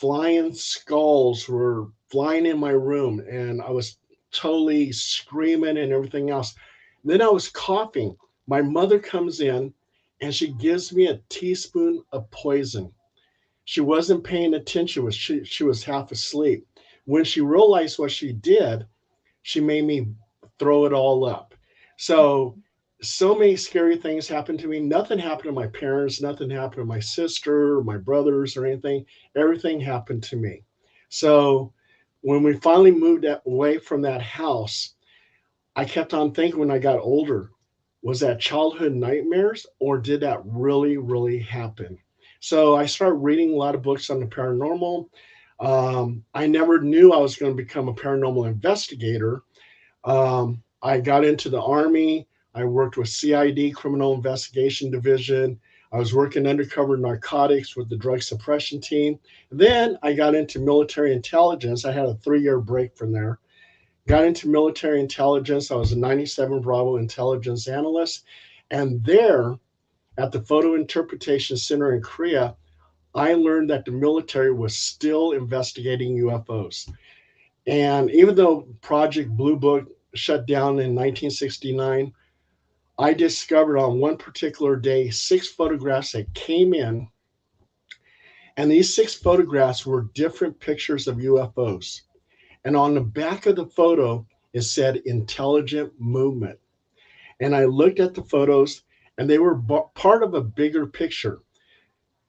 flying skulls were flying in my room, and I was totally screaming and everything else. Then I was coughing. My mother comes in and she gives me a teaspoon of poison. She wasn't paying attention. She was half asleep. When she realized what she did, she made me throw it all up. So, so many scary things happened to me. Nothing happened to my parents, nothing happened to my sister or my brothers or anything. Everything happened to me. So, when we finally moved away from that house, I kept on thinking when I got older, was that childhood nightmares or did that really, really happen? So I started reading a lot of books on the paranormal. I never knew I was going to become a paranormal investigator. I got into the Army. I worked with CID, Criminal Investigation Division. I was working undercover narcotics with the drug suppression team. Then I got into military intelligence. I had a 3 year break from there. Got into military intelligence. I was a 97 Bravo intelligence analyst. And there at the Photo Interpretation Center in Korea, I learned that the military was still investigating UFOs. And even though Project Blue Book shut down in 1969, I discovered on one particular day 6 photographs that came in. And these 6 photographs were different pictures of UFOs. And on the back of the photo, it said intelligent movement. And I looked at the photos, and they were part of a bigger picture.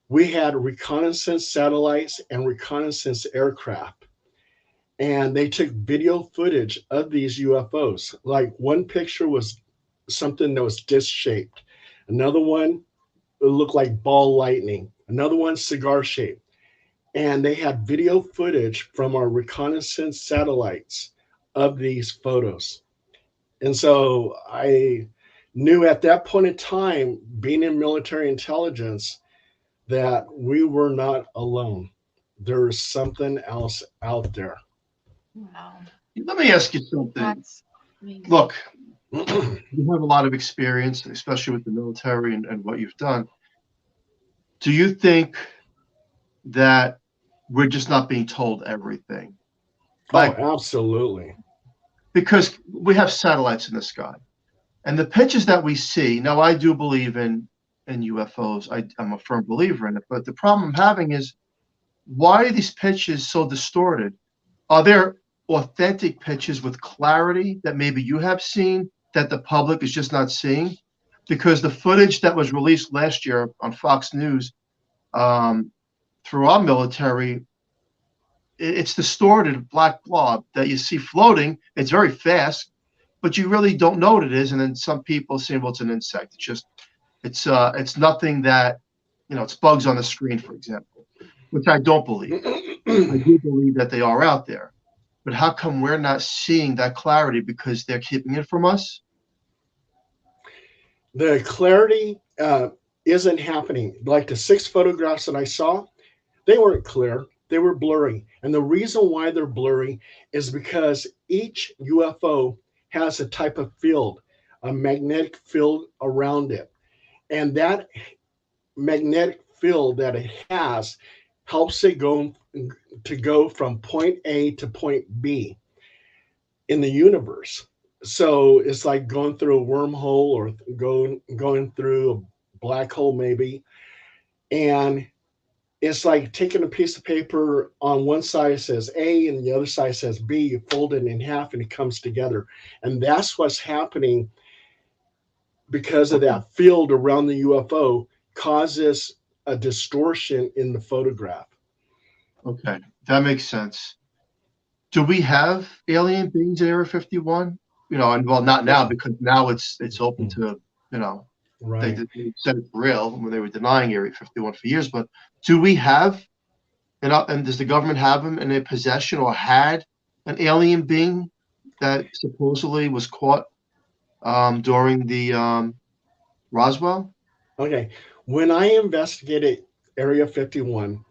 We had reconnaissance satellites and reconnaissance aircraft, and they took video footage of these UFOs. Like one picture was something that was disc shaped, another one it looked like ball lightning, another one cigar shaped. And they had video footage from our reconnaissance satellites of these photos. And so I knew at that point in time, being in military intelligence, that we were not alone. There's something else out there. Wow. Let me ask you something. That's amazing. Look, you have a lot of experience, especially with the military and what you've done. Do you think that we're just not being told everything? Like, Oh, absolutely. because we have satellites in the sky, and the pictures that we see. Now, I do believe in UFOs. I'm a firm believer in it. But the problem I'm having is, why are these pictures so distorted? Are there authentic pictures with clarity that maybe you have seen that the public is just not seeing? Because the footage that was released last year on Fox News through our military, it's distorted black blob that you see floating. It's very fast, but you really don't know what it is. And then some people say, well, it's an insect. It's nothing that, it's bugs on the screen, for example, which I don't believe. I do believe that they are out there. But how come we're not seeing that clarity? Because they're keeping it from us? The clarity isn't happening. Like the 6 photographs that I saw, they weren't clear. They were blurry. And the reason why they're blurry is because each UFO has a type of field, a magnetic field around it. And that magnetic field that it has helps it go from point A to point B in the universe. So it's like going through a wormhole or going through a black hole maybe. And it's like taking a piece of paper on one side says A and the other side says B, you fold it in half and it comes together. And that's what's happening because of Okay. that field around the UFO causes a distortion in the photograph. Okay. That makes sense. Do we have alien beings at Area 51? And well, not now, because now it's open to, Right. they said it's real when they were denying Area 51 for years. But do we have, and does the government have them in their possession or had an alien being that supposedly was caught during the Roswell? Okay. When I investigated Area 51,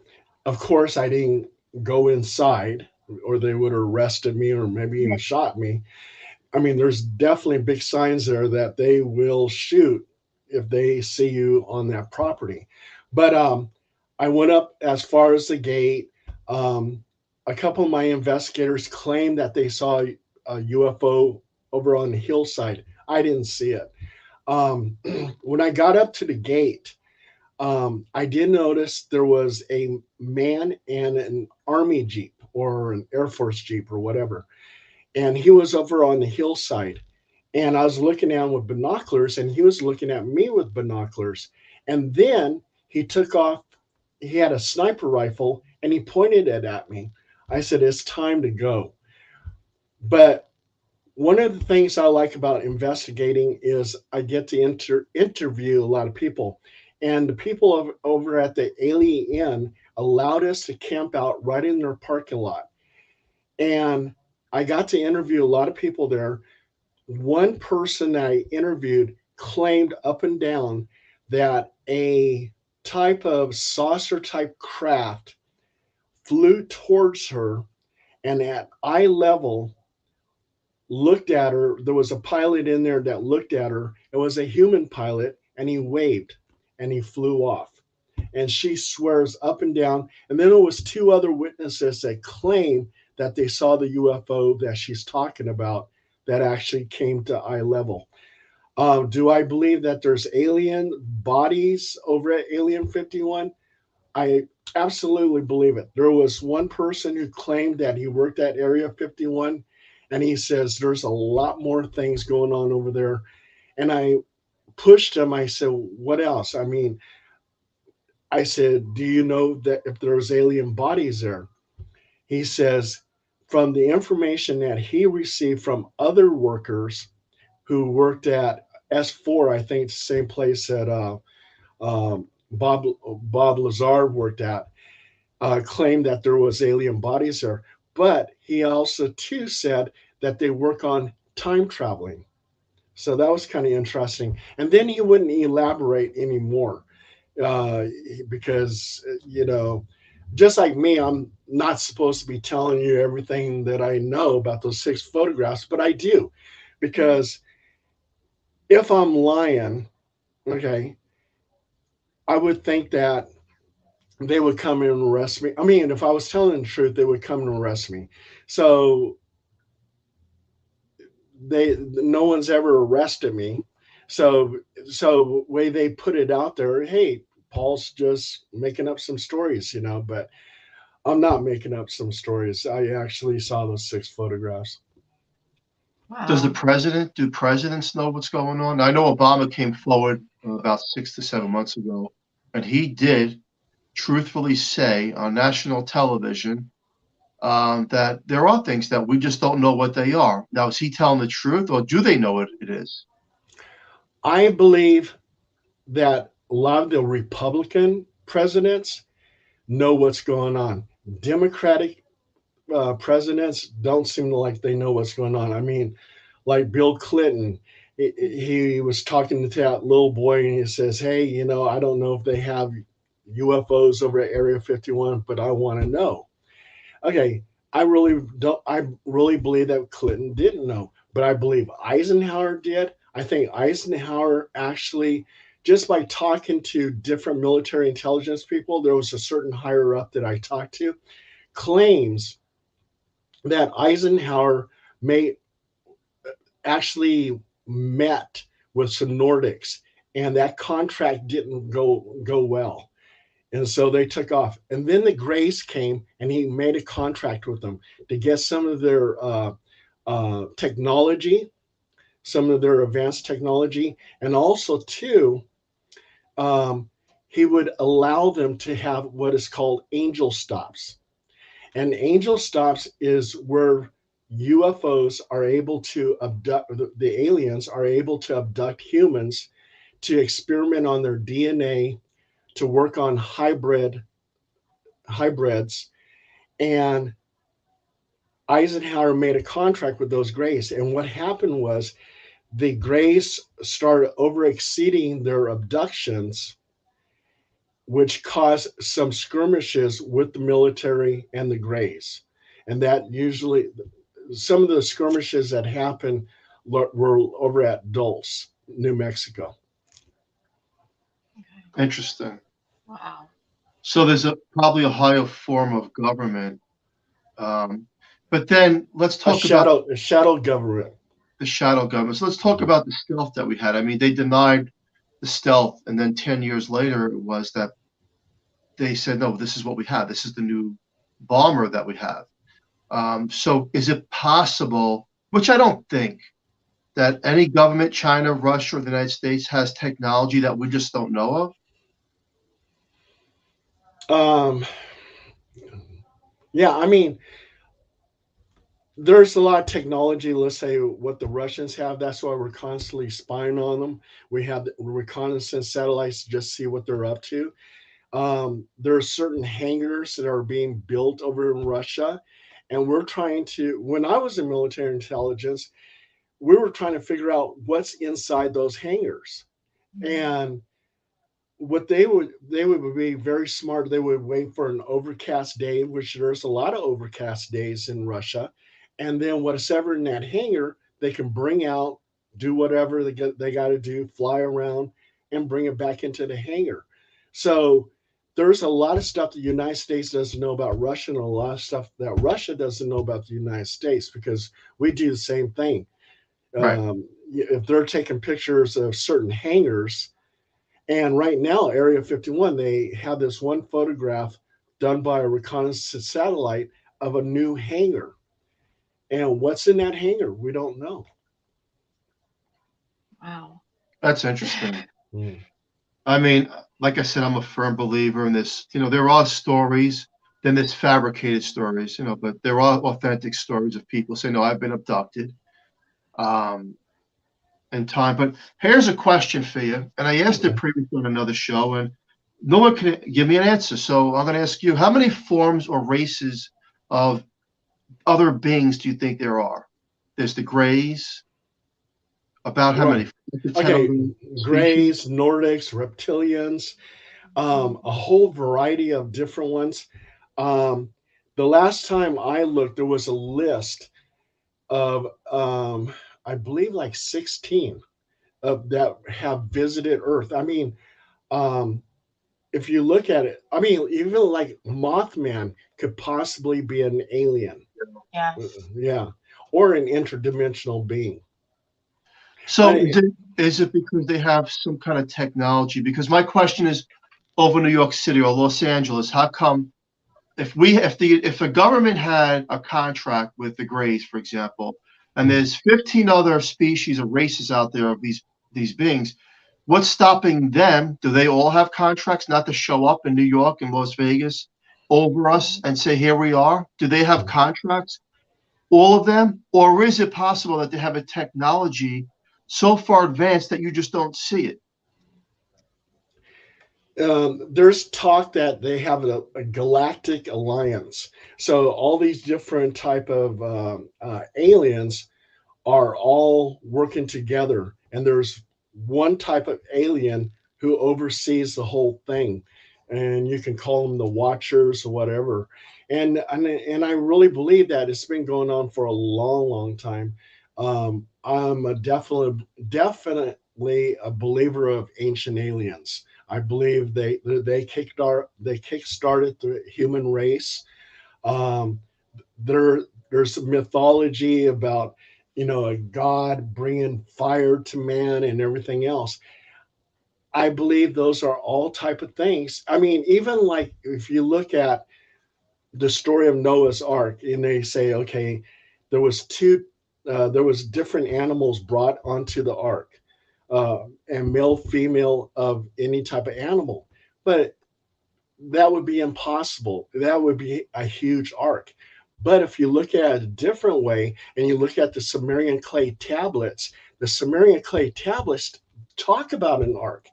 of course, I didn't go inside or they would have arrested me or maybe even shot me. I mean, there's definitely big signs there that they will shoot if they see you on that property. But I went up as far as the gate. Um, a couple of my investigators claimed that they saw a UFO over on the hillside. I didn't see it. Um, when I got up to the gate, I did notice there was a man in an army jeep or an Air Force jeep or whatever, and he was over on the hillside. And I was looking at him with binoculars, and he was looking at me with binoculars. And then he took off. He had a sniper rifle, and he pointed it at me. I said, "It's time to go." But one of the things I like about investigating is I get to interview a lot of people. And the people over at the Alien Inn allowed us to camp out right in their parking lot. And I got to interview a lot of people there. One person I interviewed claimed up and down that a type of saucer type craft flew towards her, and at eye level looked at her. There was a pilot in there that looked at her. It was a human pilot, and he waved and he flew off. And she swears up and down. And then there was two other witnesses that claim that they saw the UFO that she's talking about that actually came to eye level. Do I believe that there's alien bodies over at Alien 51? I absolutely believe it. There was one person who claimed that he worked at Area 51, and he says there's a lot more things going on over there. And I pushed him. I said, "What else?" I mean, I said, "Do you know that if there's alien bodies there?" He says, from the information that he received from other workers who worked at S4, I think it's the same place that Bob Lazar worked at, claimed that there was alien bodies there. But he also too said that they work on time traveling. So that was kind of interesting. And then he wouldn't elaborate anymore uh, because, just like me, I'm not supposed to be telling you everything that I know about those six photographs, but I do. Because if I'm lying, okay, I would think that they would come and arrest me. I mean, if I was telling the truth, they would come and arrest me. So no one's ever arrested me. So way they put it out there, hey, Paul's just making up some stories, but I'm not making up some stories. I actually saw those six photographs. Does the Wow. president, do presidents know what's going on? I know Obama came forward about 6 to 7 months ago, and he did truthfully say on national television that there are things that we just don't know what they are. Now, is he telling the truth, or do they know what it is? I believe that a lot of the Republican presidents know what's going on. Democratic presidents don't seem like they know what's going on. I mean, like Bill Clinton, he was talking to that little boy and he says, "Hey, I don't know if they have UFOs over at Area 51, but I want to know." Okay, I really don't. I really believe that Clinton didn't know, but I believe Eisenhower did. I think Eisenhower actually, just by talking to different military intelligence people, there was a certain higher up that I talked to, claims that Eisenhower may actually met with some Nordics, and that contract didn't go well, and so they took off. And then the Greys came, and he made a contract with them to get some of their technology, some of their advanced technology, and also too, um, he would allow them to have what is called angel stops. And angel stops is where UFOs are able to abduct, the aliens are able to abduct humans to experiment on their DNA, to work on hybrids. And Eisenhower made a contract with those Greys. And what happened was the Greys started over exceeding their abductions, which caused some skirmishes with the military and the Greys. And that usually, some of the skirmishes that happened were over at Dulce, New Mexico. Okay. Interesting. Wow. So there's probably a higher form of government. Um, but then let's talk about A shadow government. the shadow government. So let's talk about the stealth that we had. I mean, they denied the stealth, and then 10 years later, it was that they said, no, this is what we have. This is the new bomber that we have. So is it possible, which I don't think, that any government, China, Russia, or the United States, has technology that we just don't know of? Um, yeah, I mean, there's a lot of technology. Let's say what the Russians have. That's why we're constantly spying on them. We have reconnaissance satellites to just see what they're up to. There are certain hangars that are being built over in Russia, and we're trying to. When I was in military intelligence, we were trying to figure out what's inside those hangars, and what they would be very smart. They would wait for an overcast day, which there's a lot of overcast days in Russia, and then whatever in that hangar they can bring out, do whatever they got to do, fly around and bring it back into the hangar. So there's a lot of stuff the United States doesn't know about Russia, and a lot of stuff that Russia doesn't know about the United States, because we do the same thing. Right. If they're taking pictures of certain hangars, and right now, Area 51, they have this one photograph done by a reconnaissance satellite of a new hangar. And what's in that hangar? We don't know. Wow. That's interesting. Mm. I mean, like I said, I'm a firm believer in this. There are stories, then there's fabricated stories, but there are authentic stories of people saying, no, I've been abducted um, in time. But here's a question for you. And I asked it Okay. previously on another show, and no one can give me an answer. So I'm going to ask you, how many forms or races of other beings do you think there are? There's the Greys, about how Right. many? 5 to 10 Okay. other species? Greys, Nordics, reptilians, a whole variety of different ones. Um, the last time I looked, there was a list of, I believe, like 16 of that have visited Earth. I mean, um, if you look at it, I mean, even like Mothman could possibly be an alien, Yes. yeah, or an interdimensional being. So I, is it because they have some kind of technology? Because my question is, over New York City or Los Angeles, how come if the government had a contract with the Greys, for example, and there's 15 other species or races out there of these beings, what's stopping them? Do they all have contracts not to show up in New York and Las Vegas over us and say, here we are? Do they have contracts, all of them? Or is it possible that they have a technology so far advanced that you just don't see it? there's talk that they have a galactic alliance, so all these different type of aliens are all working together, and there's one type of alien who oversees the whole thing, and you can call them the Watchers or whatever. And I really believe that it's been going on for a long, long time. I'm a definitely a believer of ancient aliens. I believe they kick started the human race. Um, there there's mythology about, a god bringing fire to man and everything else. I believe those are all type of things. I mean, even like if you look at the story of Noah's Ark, and they say, okay, there was different animals brought onto the ark, and male, female of any type of animal, but that would be impossible. That would be a huge ark. But if you look at it a different way and you look at the Sumerian clay tablets talk about an ark.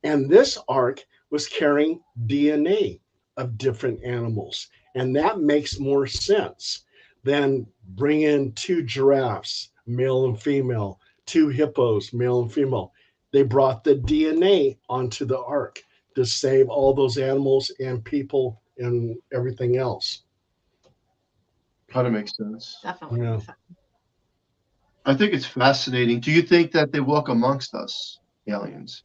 And this ark was carrying DNA of different animals. And that makes more sense than bring in two giraffes, male and female, two hippos, male and female. They brought the DNA onto the ark to save all those animals and people and everything else. Kind of makes sense. Definitely Yeah. makes sense. I think it's fascinating. Do you think that they walk amongst us, aliens?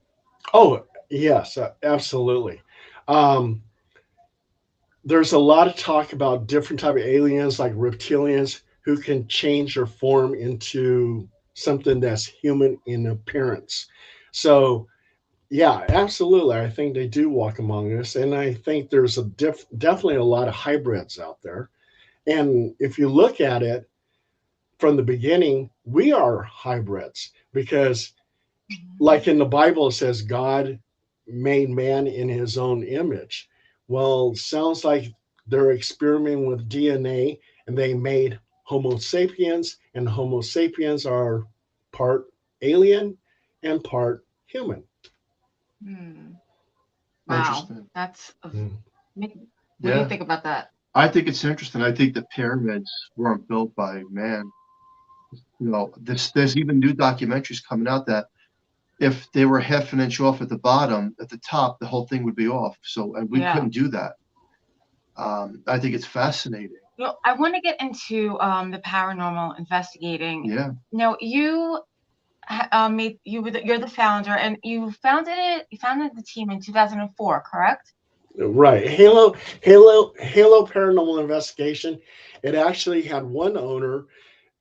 Oh, yes, absolutely. Um, there's a lot of talk about different type of aliens like reptilians who can change their form into something that's human in appearance. So yeah, absolutely. I think they do walk among us, and I think there's definitely a lot of hybrids out there. And if you look at it from the beginning, we are hybrids because, like in the Bible, it says God made man in his own image. Well, sounds like they're experimenting with DNA and they made Homo sapiens, and Homo sapiens are part alien and part human. Hmm. Wow. Interesting. Mm. What do you Yeah. think about that? I think it's interesting. I think the pyramids weren't built by man. There's even new documentaries coming out that if they were half an inch off at the bottom, at the top, the whole thing would be off. So, and we Yeah. couldn't do that. I think it's fascinating. I want to get into the paranormal investigating. Yeah. You you're the founder, and you founded it. You founded the team in 2004, correct? Right. Halo Paranormal Investigation. It actually had one owner,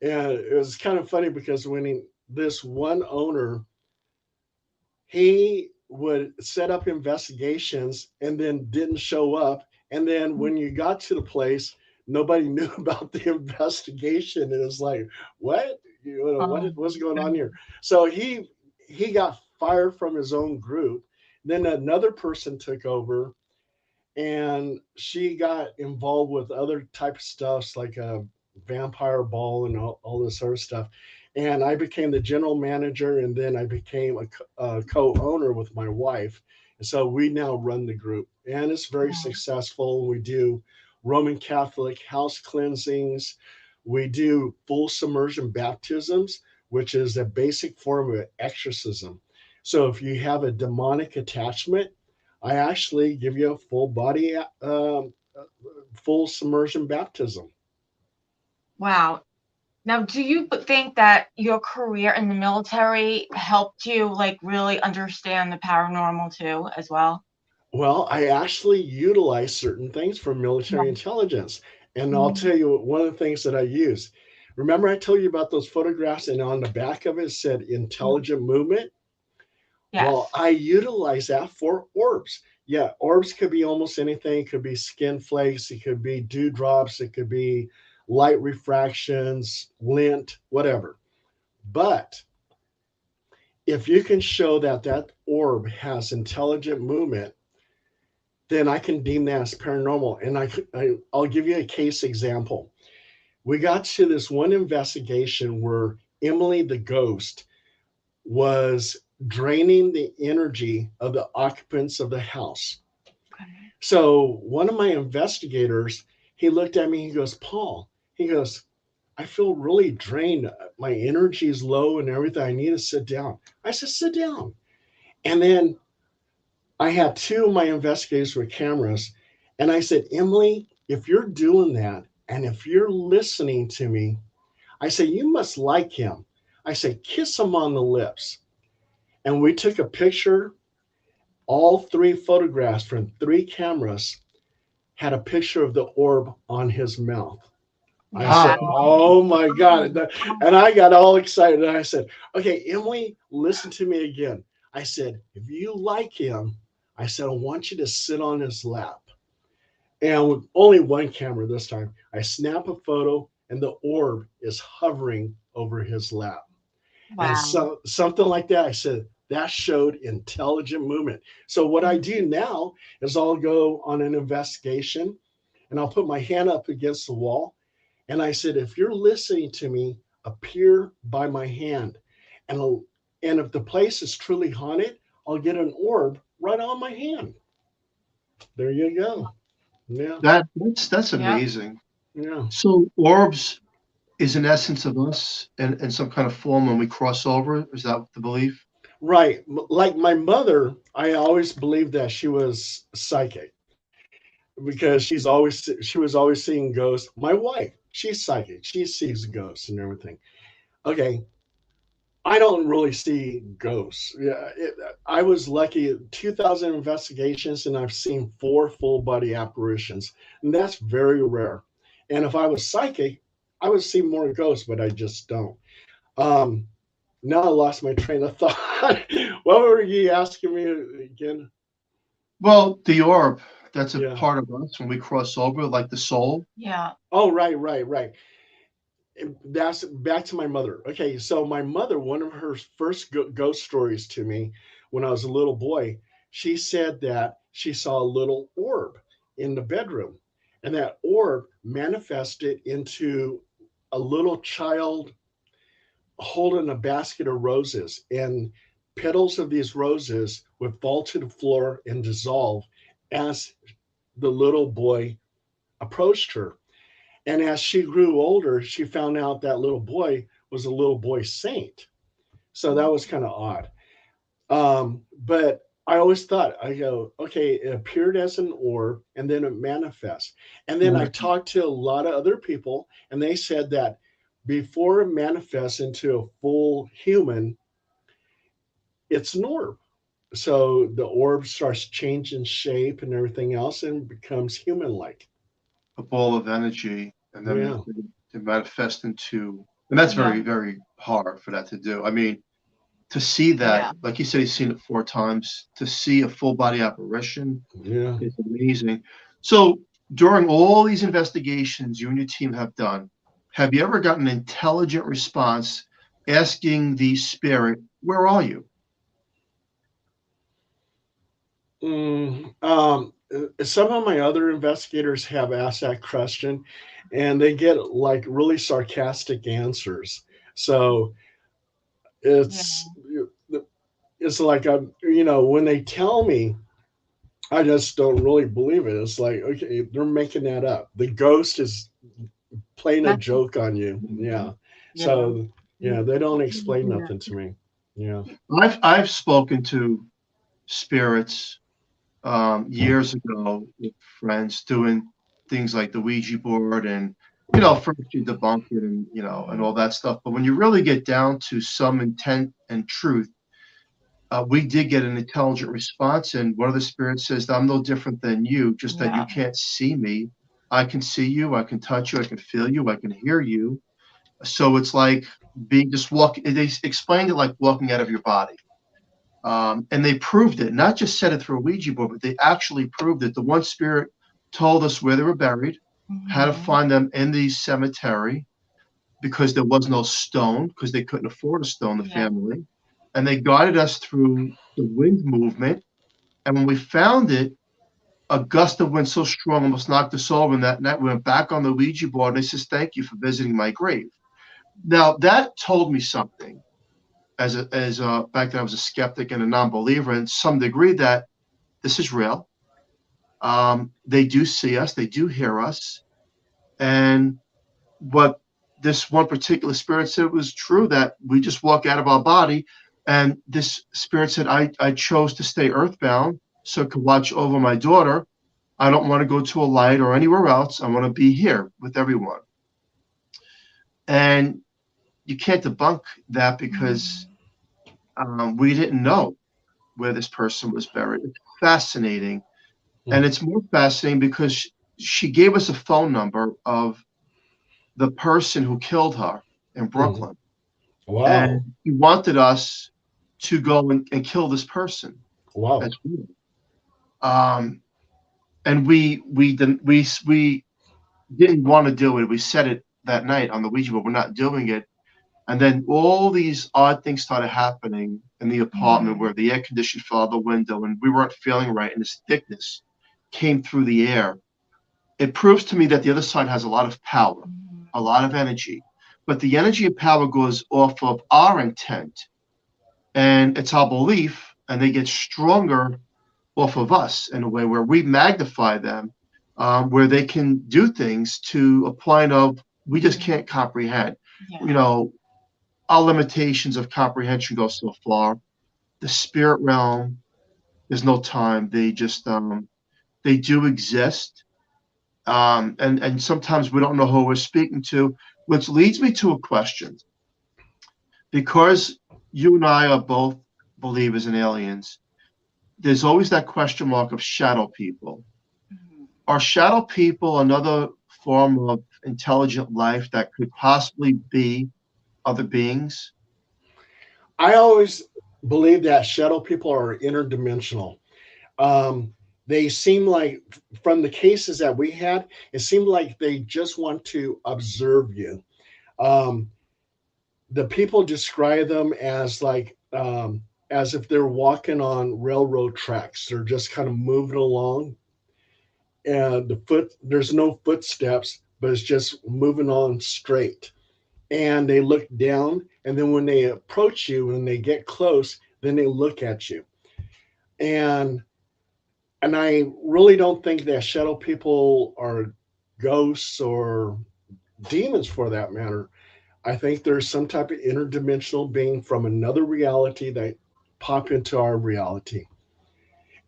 and it was kind of funny because this one owner, he would set up investigations and then didn't show up. And then when you got to the place, nobody knew about the investigation. It was like, what? What's going on here? So he got fired from his own group. Then another person took over, and she got involved with other type of stuffs like a vampire ball and all this other stuff. And I became the general manager, and then I became a co-owner with my wife. And so we now run the group, and it's very successful. We do Roman Catholic house cleansings. We do full submersion baptisms, which is a basic form of exorcism. So if you have a demonic attachment, I actually give you a full body, full submersion baptism. Wow. Now, do you think that your career in the military helped you like really understand the paranormal too, as well? Well, I actually utilize certain things from military Yeah. intelligence. And I'll Mhm. tell you one of the things that I use. Remember, I told you about those photographs, and on the back of it said intelligent movement? Well, Yes. I utilize that for orbs. Yeah, orbs could be almost anything. It could be skin flakes, it could be dewdrops, it could be light refractions, lint, whatever. But if you can show that that orb has intelligent movement, then I can deem that as paranormal. And I'll give you a case example. We got to this one investigation where Emily the ghost was draining the energy of the occupants of the house. Okay. So one of my investigators, he looked at me, he goes, Paul, he goes, I feel really drained. My energy is low and everything. I need to sit down. I said, sit down. And then I had two of my investigators with cameras. And I said, Emily, if you're doing that and if you're listening to me, I said, you must like him. I said, kiss him on the lips. And we took a picture. All three photographs from three cameras had a picture of the orb on his mouth. I Wow. said, Wow. oh my God. And I got all excited. And I said, okay, Emily, listen to me again. I said, if you like him, I said, I want you to sit on his lap. And with only one camera this time, I snap a photo and the orb is hovering over his lap. And Wow. so something like that, I said, that showed intelligent movement. So what I do now is I'll go on an investigation and I'll put my hand up against the wall. And I said, if you're listening to me, appear by my hand. And, and if the place is truly haunted, I'll get an orb right on my hand. There you go. Yeah. That's Yep. amazing. Yeah. So orbs is an essence of us in some kind of form when we cross over. Is that the belief? Right. Like my mother, I always believed that she was psychic because she was always seeing ghosts. My wife, she's psychic. She sees ghosts and everything. Okay. I don't really see ghosts. Yeah, I was lucky. 2,000 investigations, and I've seen 4 full body apparitions, and that's very rare. And if I was psychic, I would see more ghosts, but I just don't. Um, Now I lost my train of thought. What were you asking me again? Well, the orb, that's a Yeah. part of us when we cross over, like the soul. Yeah. Oh, right, right, right. And that's back to my mother. Okay, so my mother, one of her first ghost stories to me when I was a little boy, she said that she saw a little orb in the bedroom, and that orb manifested into a little child holding a basket of roses, and petals of these roses would fall to the floor and dissolve as the little boy approached her. And as she grew older, she found out that little boy was a little boy saint. So that was kind of odd. But I always thought, I go, okay, it appeared as an orb and then it manifests. And then I talked to a lot of other people, and they said that before it manifests into a full human, it's an orb. So the orb starts changing shape and everything else and becomes human like. A ball of energy, and then Yeah. they manifest into, and that's Yeah. very, very hard for that to do. I mean, to see that, Yeah. like you said, he's seen it 4 times. To see a full body apparition Yeah. is amazing. So, during all these investigations you and your team have done, have you ever gotten an intelligent response asking the spirit, "Where are you?" Some of my other investigators have asked that question, and they get like really sarcastic answers. So Yeah. it's it's like when they tell me, I just don't really believe it. It's like, okay, they're making that up. The ghost is playing a That's joke on you. Yeah. yeah. So yeah, they don't explain nothing to me. Yeah. I've spoken to spirits years ago with friends doing things like the Ouija board, and first you debunk it, and and all that stuff. But when you really get down to some intent and truth, we did get an intelligent response, and one of the spirits says, "I'm no different than you, just that you Yeah. can't see me. I can see you, I can touch you, I can feel you, I can hear you." So it's like being just walk. They explained it like walking out of your body. And they proved it, not just said it through a Ouija board, but they actually proved it. The one spirit told us where they were buried, how to Mhm. find them in the cemetery because there was no stone, because they couldn't afford a stone, the Yeah. family. And they guided us through the wind movement. And when we found it, a gust of wind so strong almost knocked us over. And that night we went back on the Ouija board, and they says, "Thank you for visiting my grave." Now that told me something as back then I was a skeptic and a non-believer in some degree that this is real. They do see us, they do hear us, and what this one particular spirit said was true, that we just walk out of our body, and this spirit said, I chose to stay earthbound so I could watch over my daughter. I don't want to go to a light or anywhere else. I want to be here with everyone. And you can't debunk that because Mhm. we didn't know where this person was buried. It's fascinating. And Mm. it's more fascinating because she gave us a phone number of the person who killed her in Mhm. Brooklyn. And Wow. he wanted us to go and kill this person as Wow. well. Um, and we didn't want to do it. We said it that night on the Ouija board, we're not doing it. And then all these odd things started happening in the apartment Mhm. where the air conditioner fell out the window and we weren't feeling right, and this thickness came through the air. It proves to me that the other side has a lot of power, a Mhm. lot of energy. But the energy and power goes off of our intent, and it's our belief, and they get stronger off of us in a way where we magnify them, where they can do things to a point of we just Mhm. can't comprehend. You Yeah. know, our limitations of comprehension go so far. The spirit realm, there's no time. They do exist, and sometimes we don't know who we're speaking to, which leads me to a question. Because you and I are both believers in aliens. There's always that question mark of shadow people. Mhm. Are shadow people another form of intelligent life that could possibly be other beings? I always believe that shadow people are interdimensional. Um, they seem like, from the cases that we had, it seemed like they just want to observe you. Um, the people describe them as like, as if they're walking on railroad tracks. They're just kind of moving along, and there's no footsteps, but it's just moving on straight. And they look down, and then when they approach you, when they get close, then they look at you. And I really don't think that shadow people are ghosts or demons for that matter. I think there's some type of interdimensional being from another reality that pop into our reality.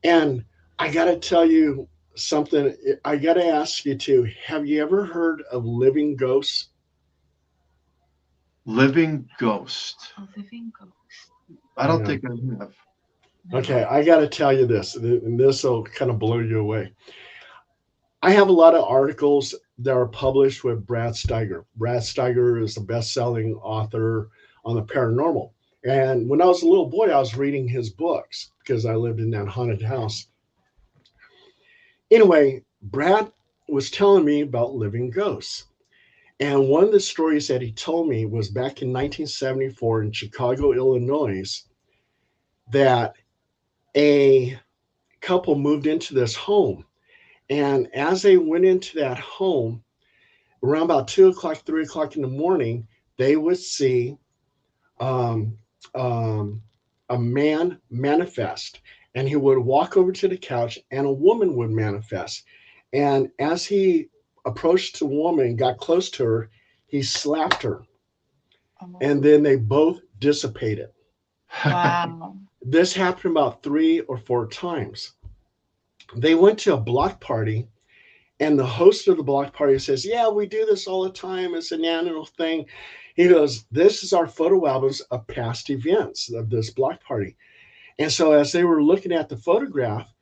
And I got to tell you something. I got to ask you too. Have you ever heard of living ghosts? Living ghost. A living ghost. I don't Yeah. think I have. Okay, No. I got to tell you this, and this will kind of blow you away. I have a lot of articles that are published with Brad Steiger. Brad Steiger is the best-selling author on the paranormal. And when I was a little boy, I was reading his books because I lived in that haunted house. Anyway, Brad was telling me about living ghosts. And one of the stories that he told me was back in 1974 in Chicago, Illinois, that a couple moved into this home. And as they went into that home, around about 2 o'clock, 3 o'clock in the morning, they would see um, um, a man manifest, and he would walk over to the couch, and a woman would manifest. And as he approached the woman, got close to her, he slapped her, and Oh, then they both dissipated. wow. This happened about 3 or 4 times. They went to a block party, and the host of the block party says, "Yeah, we do this all the time. It's an annual thing." He goes, "This is our photo albums of past events of this block party." And so as they were looking at the photograph,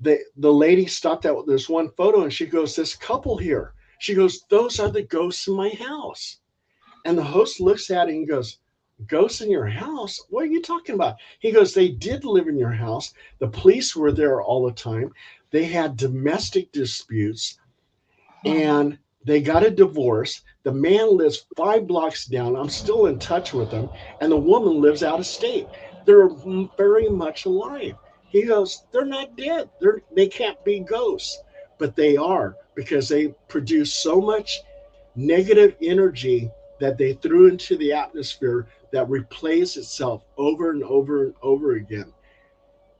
the lady stopped at this one photo, and she goes, "This couple here." She goes, "Those are the ghosts in my house." And the host looks at it and goes, "Ghosts in your house? What are you talking about?" He goes, "They did live in your house. The police were there all the time. They had domestic disputes, Oh, and they got a divorce. The man lives 5 blocks down. I'm still in touch with them. And the woman lives out of state. They're very much alive." He goes, "They're not dead. They can't be ghosts." But they are, because they produce so much negative energy that they threw into the atmosphere that replays itself over and over and over again.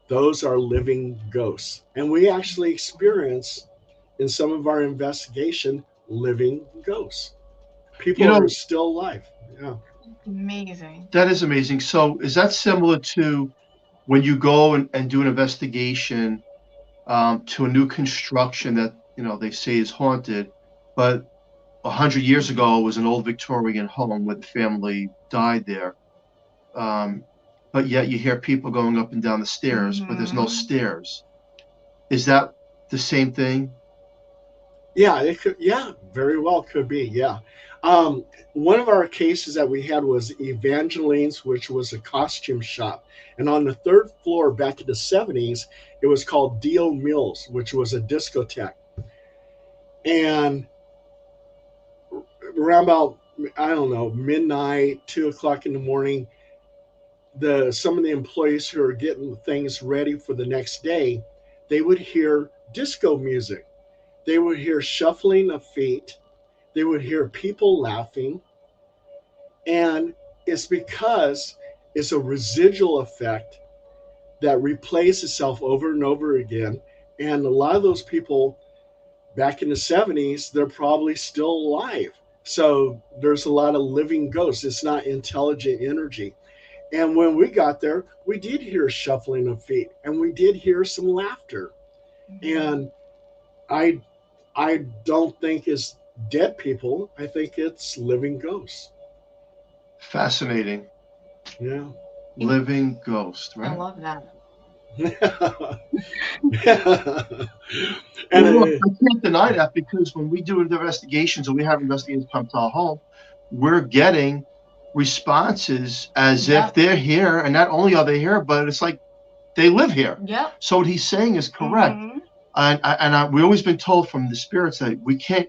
Those are living ghosts. And we actually experience, in some of our investigation, living ghosts. You People are know, still alive. Yeah. amazing. that is amazing. So, is that similar to when you go and do an investigation to a new construction that they say is haunted, but 100 years ago it was an old Victorian home where the family died there, um, but yet you hear people going up and down the stairs, but there's no Hmm. stairs. Is that the same thing? Yeah, it could. Yeah, very well could be. Yeah. Um, One of our cases that we had was Evangeline's, which was a costume shop. And on the third floor back in the 70s, it was called Dio Mills, which was a discotheque. And around about, I don't know, midnight, 2 o'clock in the morning, some of the employees who are getting things ready for the next day, they would hear disco music. They would hear shuffling of feet. They would hear people laughing. And it's because it's a residual effect that replays itself over and over again. And a lot of those people back in the 70s, they're probably still alive. So there's a lot of living ghosts. It's not intelligent energy. And when we got there, we did hear shuffling of feet, and we did hear some laughter. Hmm. And I I don't think it's dead people. I think it's living ghosts. Fascinating. Yeah. Living ghost, I right? love that. And Well, look, I can't deny that because when we do investigations and we have investigators come to our home, we're getting responses as if Yep. they're here, and not only are they here, but it's like they live here. Yep. So what he's saying is correct, Mm-hmm. we always been told from the spirits that we can't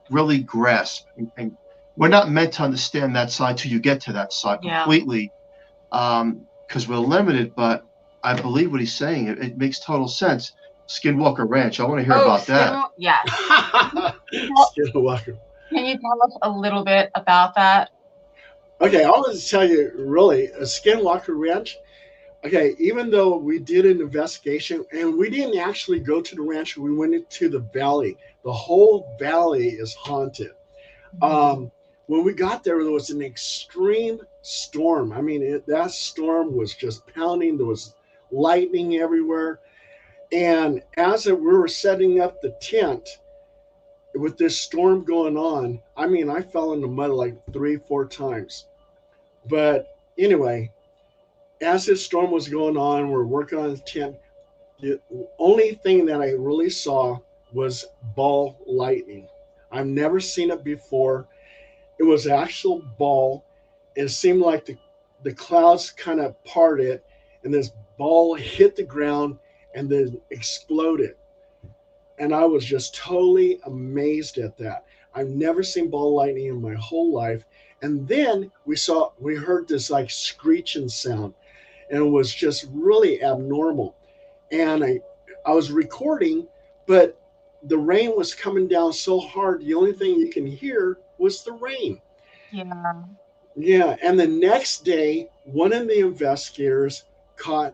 really grasp, and we're not meant to understand that side till you get to that side Yeah. completely, because we're limited. But I believe what he's saying. It makes total sense. Skinwalker Ranch. I want to hear Oh, about that. yes. Well, Skinwalker. can you tell us a little bit about that? Okay, I want to tell you really a Skinwalker Ranch. Okay, even though we did an investigation and we didn't actually go to the ranch, we went into the valley. The whole valley is haunted. Mhm. Um, when we got there, there was an extreme storm. I mean, that storm was just pounding. There was lightning everywhere. And we were setting up the tent with this storm going on, I mean, I fell in the mud like 3, 4 times. But anyway, as this storm was going on, we're working on the tent. The only thing that I really saw was ball lightning. I've never seen it before. It was an actual ball. It seemed like the clouds kind of parted, and this ball hit the ground and then exploded. And I was just totally amazed at that. I've never seen ball lightning in my whole life. And then we heard this like screeching sound, and it was just really abnormal. And I was recording, but the rain was coming down so hard. The only thing you can hear was the rain. Yeah. Yeah. And the next day, one of the investigators caught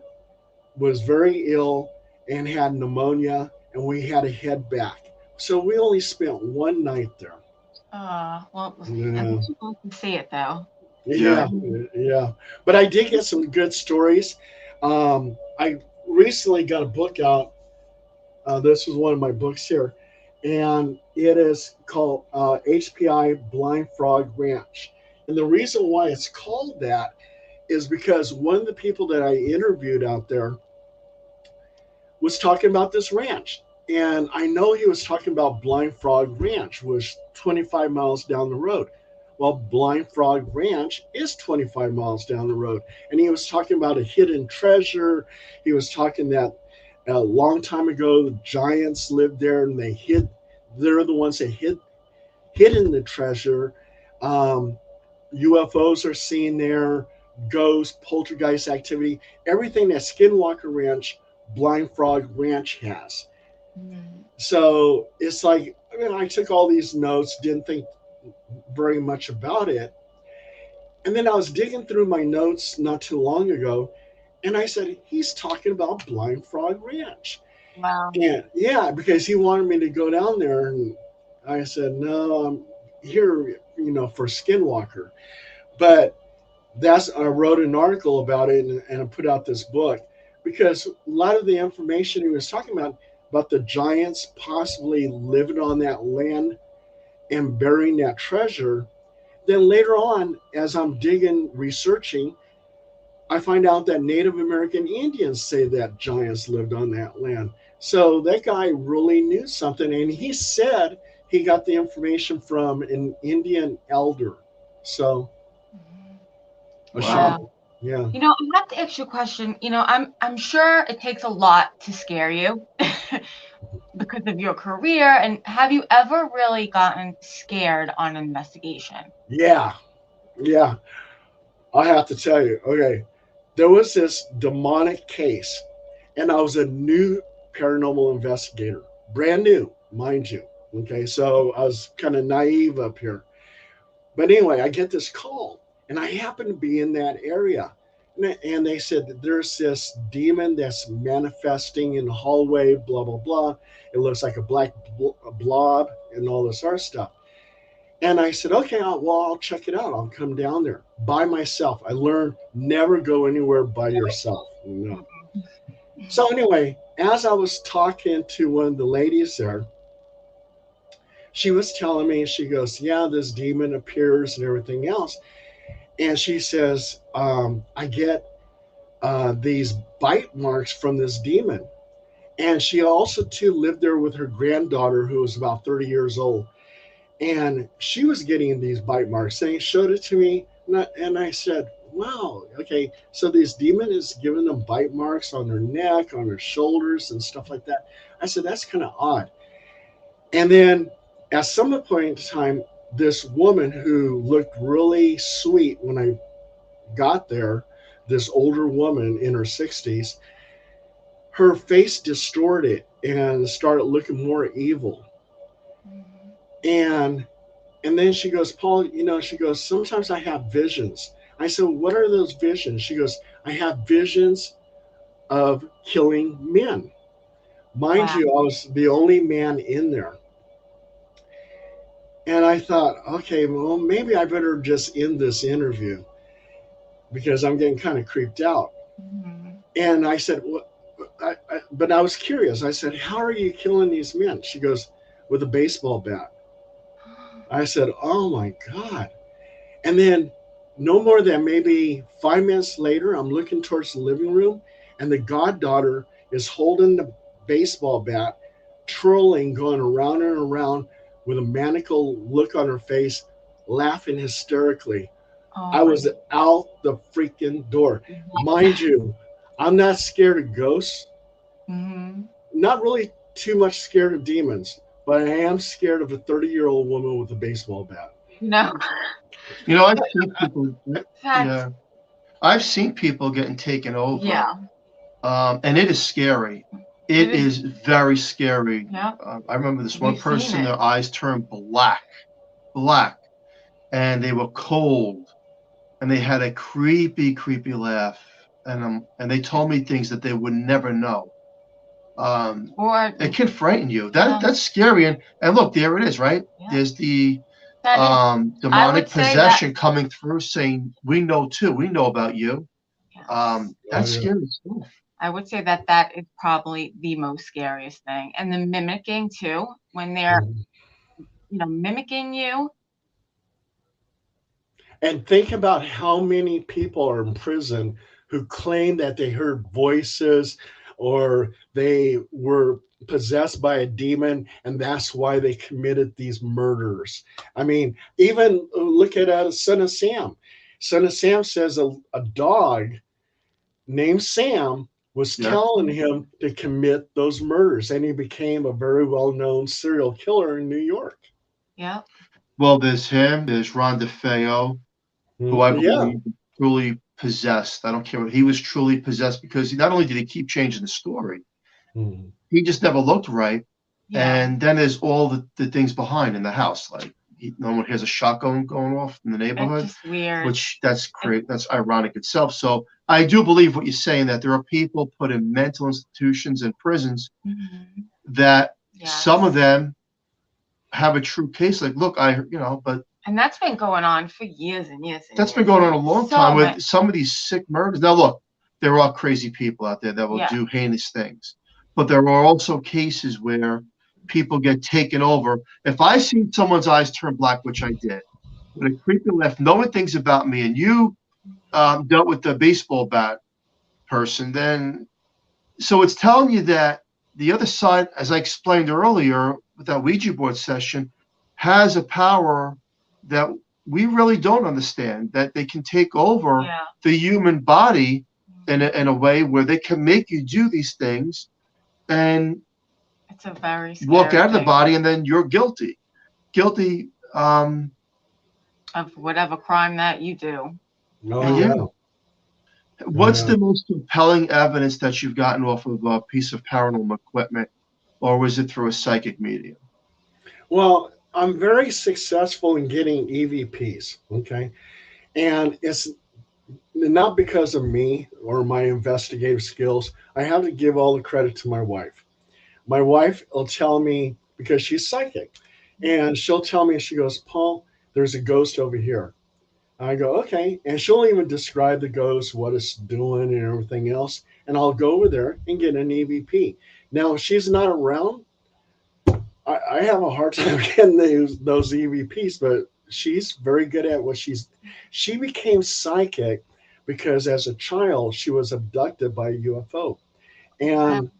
was very ill and had pneumonia, and we had to head back. So we only spent one night there. Well, at Yeah, least you got to see it though. Yeah. yeah, yeah. But I did get some good stories. I recently got a book out. This is one of my books here, and it is called HPI Blind Frog Ranch. And the reason why it's called that is because one of the people that I interviewed out there was talking about this ranch. And I know he was talking about Blind Frog Ranch, which was 25 miles down the road. Well, Blind Frog Ranch is 25 miles down the road. And he was talking about a hidden treasure. He was talking that a long time ago, the giants lived there and they're the ones that hidden the treasure. Um, UFOs are seen there, ghosts, poltergeist activity, everything that Skinwalker Ranch, Blind Frog Ranch has. Mm. So it's like, I mean, I took all these notes, didn't think very much about it. And then I was digging through my notes not too long ago, and I said, he's talking about Blind Frog Ranch. Wow. And yeah, because he wanted me to go down there. And I said, no, I'm here, for Skinwalker. But I wrote an article about it, and I put out this book because a lot of the information he was talking about the giants possibly living on that land and burying that treasure. Then later on, as I'm digging, researching, I find out that Native American Indians say that giants lived on that land. So that guy really knew something, and he said he got the information from an Indian elder. So Mhm. a Wow. shaman. Wow. Yeah. I have to ask you a question. I'm sure it takes a lot to scare you because of your career. And have you ever really gotten scared on an investigation? Yeah. Yeah. I have to tell you. Okay. There was this demonic case, and I was a new paranormal investigator, brand new, mind you. Okay. So I was kind of naive up here. But anyway, I get this call, and I happen to be in that area. And they said that there's this demon that's manifesting in the hallway, blah, blah, blah. It looks like a black blob and all this other stuff. And I said, okay, I'll check it out. I'll come down there by myself. I learned never go anywhere by yourself. No. So anyway, as I was talking to one of the ladies there, she was telling me, she goes, yeah, this demon appears and everything else. And she says, I get these bite marks from this demon. And she also too lived there with her granddaughter, who was about 30 years old, and she was getting these bite marks. And he showed it to me, and I said, "Wow, okay, so this demon is giving them bite marks on their neck, on their shoulders, and stuff like that." I said, "That's kind of odd." And then at some point in time, this woman who looked really sweet when I got there, this older woman in her 60s, her face distorted and started looking more evil. Mhm. And then she goes, "Paul, she goes, sometimes I have visions." I said, "What are those visions?" She goes, "I have visions of killing men." Mind Wow. you, I was the only man in there. And I thought, okay, well, maybe I better just end this interview because I'm getting kind of creeped out. Mhm. And I said, "What?" But I was curious. I said, "How are you killing these men?" She goes, "With a baseball bat." I said, "Oh my God." And then, no more than maybe 5 minutes later, I'm looking towards the living room, and the goddaughter is holding the baseball bat, twirling, going around and around with a maniacal look on her face, laughing hysterically. Oh I my. was out the freaking door. Mind you, I'm not scared of ghosts, Mhm. not really too much scared of demons, but I am scared of a 30-year-old woman with a baseball bat. No, I've seen people. that's Yeah, I've seen people getting taken over, yeah. and it is scary. It It is. is very scary. Yeah, I remember this one we've seen person; it. their eyes turned black, and they were cold, and they had a creepy, creepy laugh, and they told me things that they would never know. Um, Or it can frighten you. yeah, That's scary. And look, there it is, right? yeah. There's the That is. I would demonic say that. possession coming through, saying, "We know too. We know about you." Yes. Oh, That's yeah. scary stuff. I would say that that is probably the most scariest thing. And the mimicking too, when they're, Mhm. mimicking you. And think about how many people are in prison who claim that they heard voices or they were possessed by a demon and that's why they committed these murders. I mean, even look at Son of Sam. Son of Sam says a dog named Sam was Yeah. telling him to commit those murders, and he became a very well known serial killer in New York. Yeah. Well, there's him. There's Ron DeFeo, who I Yeah. believe is truly possessed. I don't care what he was truly possessed because not only did he keep changing the story, Mhm. he just never looked right. Yeah. And then there's all the things behind in the house, like no one hears a shotgun going off in the It's neighborhood, just weird. which that's It, great. That's ironic itself. So I do believe what you're saying that there are people put in mental institutions and prisons mhm. that some of Yes. them have a true case. Like, look, but And that's been going on for years and years and that's been years. going on a long time So with much. some of these sick murders. Now, look, there are crazy people out there that will Yeah. do heinous things, but there are also cases where people get taken over. If I see someone's eyes turn black, which I did, with a creepy laugh, knowing things about me, and you dealt with the baseball bat person, then so it's telling you that the other side, as I explained earlier with that Ouija board session, has a power that we really don't understand, that they can take over Yeah. the human body in Mhm. a way where they can make you do these things and It's a very walk scary out of the thing body, and then you're guilty. Guilty. of whatever crime that you do. Oh, And yeah. Yeah. Oh, What's yeah. the most compelling evidence that you've gotten off of a piece of paranormal equipment, or was it through a psychic medium? Well, I'm very successful in getting EVPs. Okay. And it's not because of me or my investigative skills. I have to give all the credit to my wife. My wife will tell me because she's psychic, and she'll tell me, she goes, "Paul, there's a ghost over here." I go, "Okay," and she'll even describe the ghost, what it's doing, and everything else. And I'll go over there and get an EVP. Now, if she's not around, I have a hard time getting those EVPs, but she's very good at what she became psychic because as a child she was abducted by a UFO. Wow. And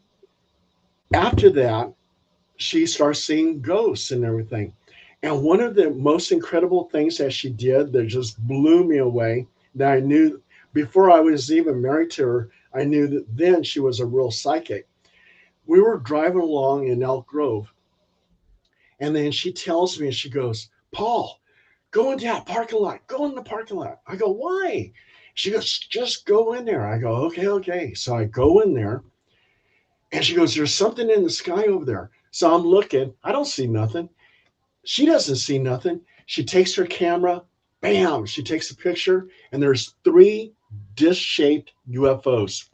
after that, she starts seeing ghosts and everything. And one of the most incredible things that she did that just blew me away, that I knew before I was even married to her, I knew that then she was a real psychic. We were driving along in Elk Grove, and then she tells me, and she goes, Paul, go into that parking lot. Go in the parking lot. I go, why? She goes, just go in there. I go, okay, okay. So I go in there, and she goes, there's something in the sky over there. So I'm looking. I don't see nothing. She doesn't see nothing. She takes her camera, bam, she takes a picture, and there's three disc shaped UFOs.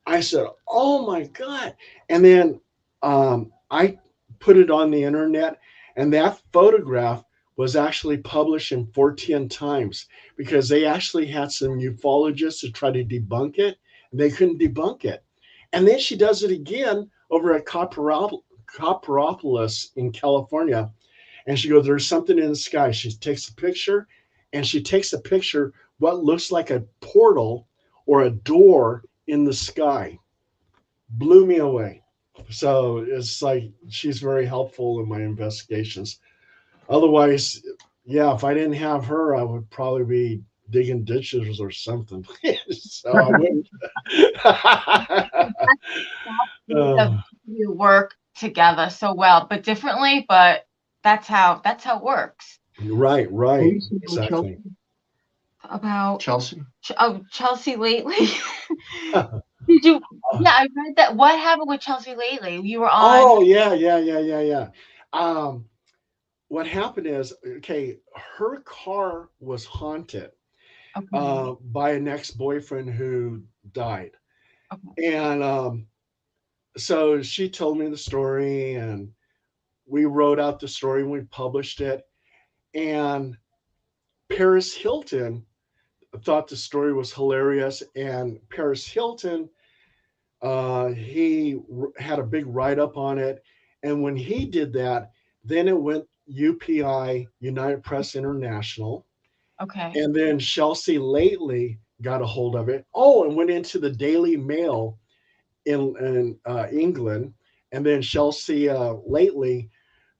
I said, oh my God. And then I put it on the internet, and that photograph was actually published in 14 times because they actually had some ufologists to try to debunk it, and they couldn't debunk it. And then she does it again over at Copperopolis in California, and she goes, there's something in the sky. She takes a picture, and she takes a picture what looks like a portal or a door in the sky. Blew me away. So it's like she's very helpful in my investigations. Otherwise, yeah, if I didn't have her, I would probably be digging ditches or something. So I wouldn't. Of Oh, you work together so well, but differently, but that's how it works. right, What do right, you say about exactly. Chelsea? About Chelsea. Chelsea lately. Did you? Yeah, I read that. What happened with Chelsea lately? You were on. Oh yeah, yeah, yeah, yeah, yeah. Um, what happened is, okay, her car was haunted Okay. by an ex-boyfriend who died, Okay. and so she told me the story, and we wrote out the story and we published it. And Paris Hilton thought the story was hilarious, and Paris Hilton, had a big write up on it. And when he did that, then it went UPI, United Press International, Okay. and then Chelsea Lately got a hold of it. Oh, and went into the Daily Mail in England, and then Chelsea Lately,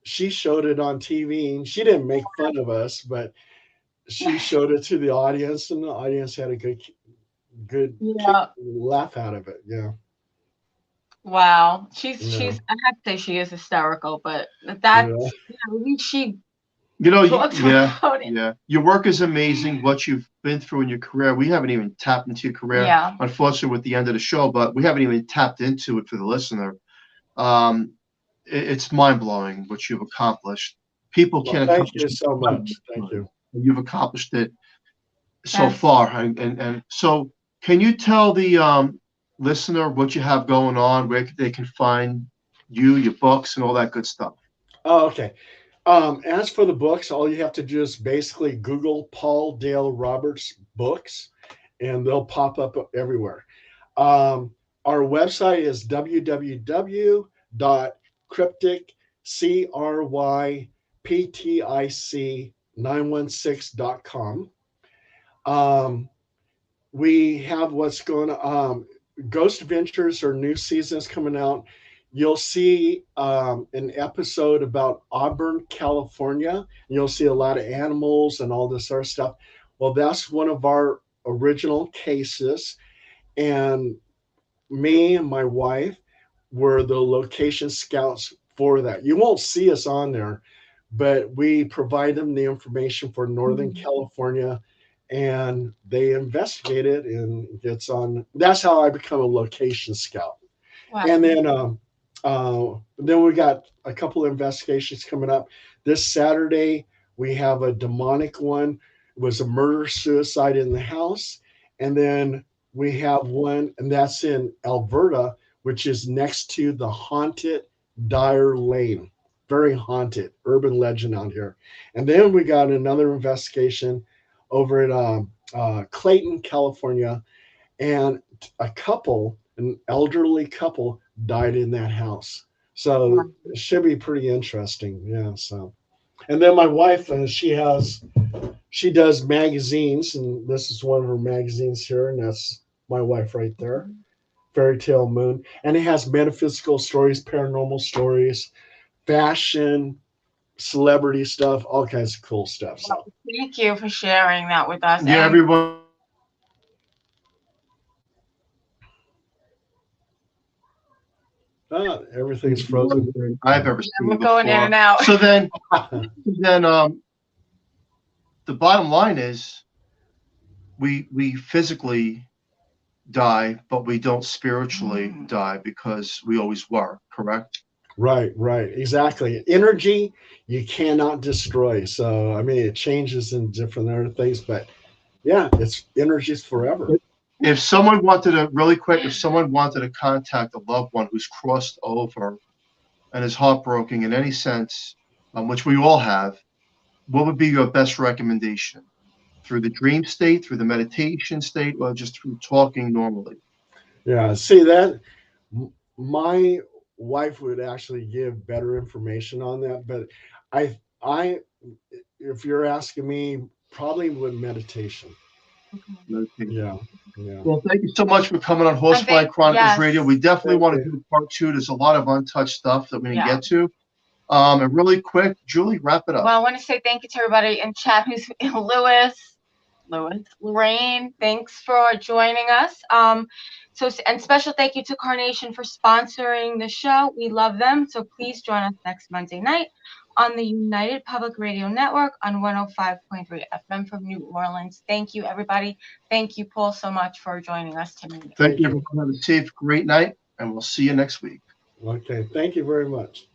she showed it on TV, and she didn't make fun of us, but she showed it to the audience, and the audience had a good kick Yeah. laugh out of it. Yeah, Wow. yeah, I have to say she is hysterical, but yeah. at least she talks Yeah, about it. yeah. Your work is amazing. What you've been through in your career, we haven't even tapped into your career, Yeah. unfortunately, with the end of the show, but we haven't even tapped into it for the listener. Um, it's mind blowing what you've accomplished. People Well, can't thank accomplish you so it. much. Thank you. You've accomplished it so That's far. And so, can you tell the listener what you have going on, where they can find you, your books, and all that good stuff? Oh, okay. As for the books, all you have to do is basically Google Paul Dale Roberts books, and they'll pop up everywhere. Um, our website is www.cryptic 916.com. We have what's going on. Ghost Adventures or new seasons coming out. You'll see an episode about Auburn, California. You'll see a lot of animals and all this other stuff. Well, that's one of our original cases. And me and my wife were the location scouts for that. You won't see us on there, but we provide them the information for Northern California, and they investigate it, and it's on. That's how I become a location scout. wow. And then we got a couple of investigations coming up this Saturday. We have a demonic one. It was a murder suicide in the house, and then we have one, and that's in Alberta, which is next to the haunted Dyer Lane. Very haunted, urban legend out here. And then we got another investigation over at Clayton, California, and an elderly couple, died in that house. So it should be pretty interesting. Yeah. So And then my wife, she does magazines, and this is one of her magazines here, and that's my wife right there, Fairy Tale Moon, and it has metaphysical stories, paranormal stories, fashion, celebrity stuff, all kinds of cool stuff. Well, So thank you for sharing that with us. Yeah, And everyone. everything's frozen. I've ever we're seen going in before. and out. So then the bottom line is we physically die, but we don't spiritually die because we always were, correct? Right, exactly. Energy you cannot destroy. So I mean, it changes in different other things, but yeah, it's energy's forever. If someone wanted to, really quick, if someone wanted to contact a loved one who's crossed over and is heartbroken in any sense, which we all have, what would be your best recommendation? Through the dream state, through the meditation state, or just through talking normally? Yeah, see that my wife would actually give better information on that, but I if you're asking me, probably with meditation. Meditation. Yeah, yeah. Well, thank you so much for coming on And Horsefly Chronicles yes, Radio. We definitely Thank want to you. do part two. There's a lot of untouched stuff that we didn't yeah. get to. And really quick, Julie, wrap it up. Well, I want to say thank you to everybody in chat who's Lorraine, thanks for joining us. And special thank you to Carnation for sponsoring the show. We love them. So please join us next Monday night on the United Public Radio Network on 105.3 FM from New Orleans. Thank you, everybody. Thank you, Paul, so much for joining us tonight. Thank you, everyone. Have a safe, great night, and we'll see you next week. Okay, thank you very much.